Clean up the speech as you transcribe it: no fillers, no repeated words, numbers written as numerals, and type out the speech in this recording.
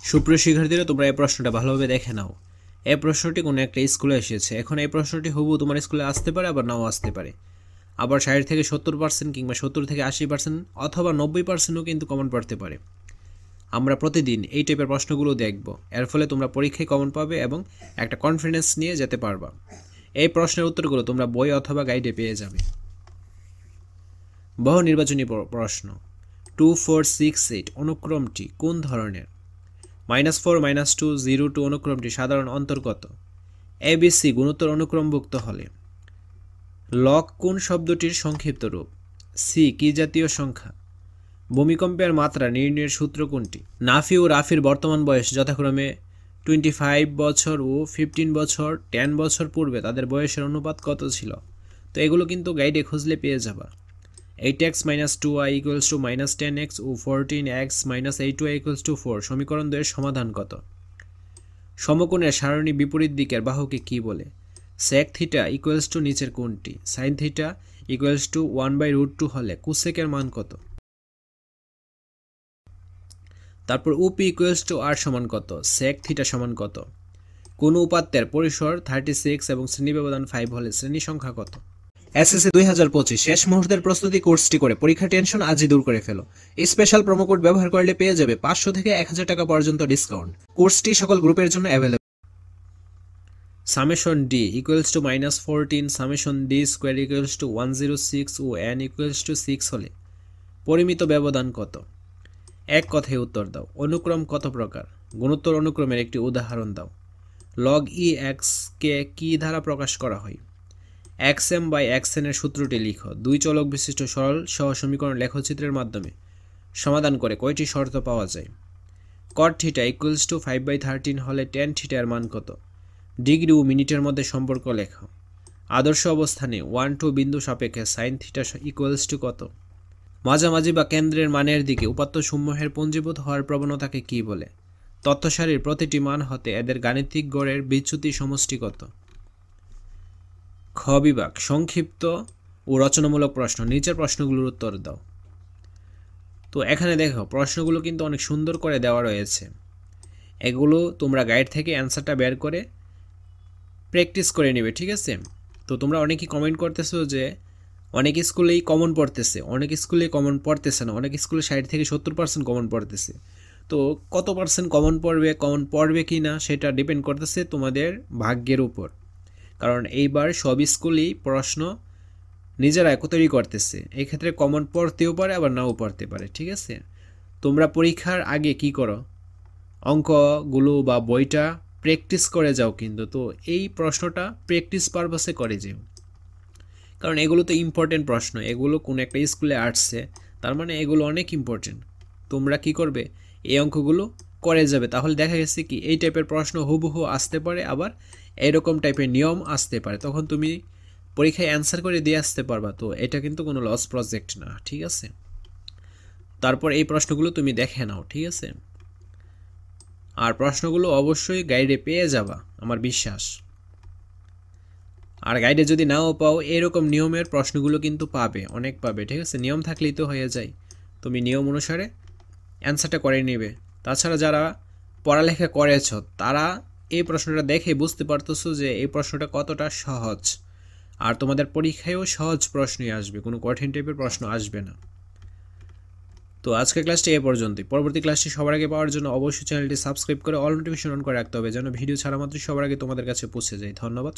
সুপ্রিয় শিক্ষার্থীরা, তোমরা এই প্রশ্নটা ভালোভাবে দেখে নাও। এই প্রশ্নটি কোনো একটা স্কুলে এসেছে। এখন এই প্রশ্নটি হুবহু তোমার স্কুলে আসতে পারে, আবার নাও আসতে পারে। আবার 60 থেকে 70% কিংবা 70 থেকে 80% অথবা 90%ও কিন্তু কমন পড়তে পারে। আমরা প্রতিদিন এই টাইপের প্রশ্নগুলো দেখব। এর ফলে তোমরা পরীক্ষায় কমন পাবে এবং একটা কনফিডেন্স নিয়ে যেতে পারবা। এই প্রশ্নের উত্তরগুলো তোমরা বই অথবা গাইডে পেয়ে যাবে। বহু নির্বাচনী প্রশ্ন। 2, 4, 6, 8 অনুক্রমটি কোন ধরনের? -4, -2, 0, 2 অনুক্রমটি সাধারণ অন্তর্গত। ABC গুণোত্তর অনুক্রমভুক্ত হলে। লগ কোন শব্দটির সংক্ষিপ্ত রূপ? সি কি জাতীয় সংখ্যা? ভূমিকম্পের মাত্রা নির্ণয়ের সূত্র কোনটি? নাফি ও রাফির বর্তমান বয়স যথাক্রমে 25 বছর ও 15 বছর। 10 বছর পূর্বে তাদের বয়সের অনুপাত কত ছিল? তো এগুলো কিন্তু গাইডে খুঁজলে পেয়ে যাবা। 8x - 2y = -10x ও 14x - 8y = 4 সমীকরণ 2 এর সমাধান কত? সমকোণের সারণী বিপরীত দিকের বাহুকে কি বলে? sec θ = নিচের কোনটি? sin θ = 1/√2 হলে কোসেকের মান কত? তারপর OP = r সমান কত? sec θ সমান কত? কোন উপাত্তের পরিসর 36 এবং শ্রেণী ব্যবধান 5 হলে শ্রেণী সংখ্যা কত? এসএসসি 2025 শেষ মুহূর্তের প্রস্তুতি কোর্সটি করে পরীক্ষা টেনশন আজই দূর করে ফেলো। এই স্পেশাল প্রোমো কোড ব্যবহার করলে পেয়ে যাবে 500 থেকে 1000 টাকা পর্যন্ত ডিসকাউন্ট। কোর্সটি সকল গ্রুপের জন্য available. Summation d = -14 summation d² = 106 ও n = 6 হলে পরিমিত ব্যবধান কত? এক কথায় উত্তর দাও। অনুক্রম কত প্রকার? গুণোত্তর অনুক্রমের একটি উদাহরণ দাও। log e(x) কে কি দ্বারা প্রকাশ করা হয়? xm/xn এর সূত্রটি লিখো। দুই চলক বিশিষ্ট সরল সহ সমীকরণ লেখচিত্রের মাধ্যমে সমাধান করে কয়টি শর্ত পাওয়া যায়? cot θ = 5/13 হলে tan θ এর মান কত? ডিগ্রি ও মিনিটের মধ্যে সম্পর্ক লেখো। আদর্শ অবস্থানে 1, 2 বিন্দু সাপেক্ষে sin θ = কত? মাঝামাঝি বা কেন্দ্রের মানের দিকে উপাত্তসমূহের পুঞ্জীভূত হওয়ার প্রবণতাকে কি বলে? তথ্যসারির প্রতিটি মান হতে এদের গাণিতিক গড়ের বিচ্যুতি সমষ্টি কত? খ বিভাগ সংক্ষিপ্ত ও রচনামূলক প্রশ্ন। নিচের প্রশ্নগুলোর উত্তর দাও। তো এখানে দেখো প্রশ্নগুলো কিন্তু অনেক সুন্দর করে দেওয়া রয়েছে। এগুলো তোমরা গাইড থেকে অ্যান্সারটা বের করে প্র্যাকটিস করে নেবে, ঠিক আছে? তো তোমরা অনেকেই কমেন্ট করতেছো যে অনেক স্কুলেই কমন পড়তেছে, অনেক স্কুলে কমন পড়তেছে না, অনেক স্কুলে 60 থেকে 70% কমন পড়তেছে। তো কত পার্সেন্ট কমন পড়বে কি না সেটা ডিপেন্ড করতেছে তোমাদের ভাগ্যের উপর। কারণ এইবার সব স্কুলেই প্রশ্ন নিজেরা তৈরি করতেছে। এই ক্ষেত্রে কমন পড়তেও পারে, আবার নাও পড়তে পারে, ঠিক আছে? তোমরা পরীক্ষার আগে কি করো? অঙ্কগুলো বা বইটা প্র্যাকটিস করে যাও কিন্তু। তো এই প্রশ্নটা প্র্যাকটিস পারপাসে করে যাও, কারণ এগুলো তো ইম্পর্টেন্ট প্রশ্ন। এগুলো কোনো একটা স্কুলে আসছে, তার মানে এগুলো অনেক ইম্পর্টেন্ট। তোমরা কি করবে? এই অঙ্কগুলো করে যাবে। তাহলে দেখা গেছে কি এই টাইপের প্রশ্ন হুবহু আসতে পারে, আবার এরকম টাইপের নিয়ম আসতে পারে। তখন তুমি পরীক্ষায় অ্যান্সার করে দিয়ে আসতে পারবা। তো এটা কিন্তু কোনো লস প্রজেক্ট না, ঠিক আছে? তারপর এই প্রশ্নগুলো তুমি দেখে নাও, ঠিক আছে? আর প্রশ্নগুলো অবশ্যই গাইডে পেয়ে যাবা, আমার বিশ্বাস। আর গাইডে যদি নাও পাও, এরকম নিয়মের প্রশ্নগুলো কিন্তু পাবে, অনেক পাবে, ঠিক আছে? নিয়ম থাকলেই তো হয়ে যায়। তুমি নিয়ম অনুসারে অ্যান্সারটা করে নেবে। তাছাড়া যারা পড়ালেখা করেছ তারা এই প্রশ্নটা দেখে বুঝতে পারতেছো যে এই প্রশ্নটা কতটা সহজ। আর তোমাদের পরীক্ষায়ও সহজ প্রশ্নই আসবে, কোনো কঠিন টাইপের প্রশ্ন আসবে না। তো আজকের ক্লাসটি এ পর্যন্তই। পরবর্তী ক্লাসটি সবার আগে পাওয়ার জন্য অবশ্যই চ্যানেলটি সাবস্ক্রাইব করে অল নোটিফিকেশন অন করে রাখতে হবে, যেন ভিডিও ছাড়া মাত্র সবার আগে তোমাদের কাছে পৌঁছে যায়। ধন্যবাদ।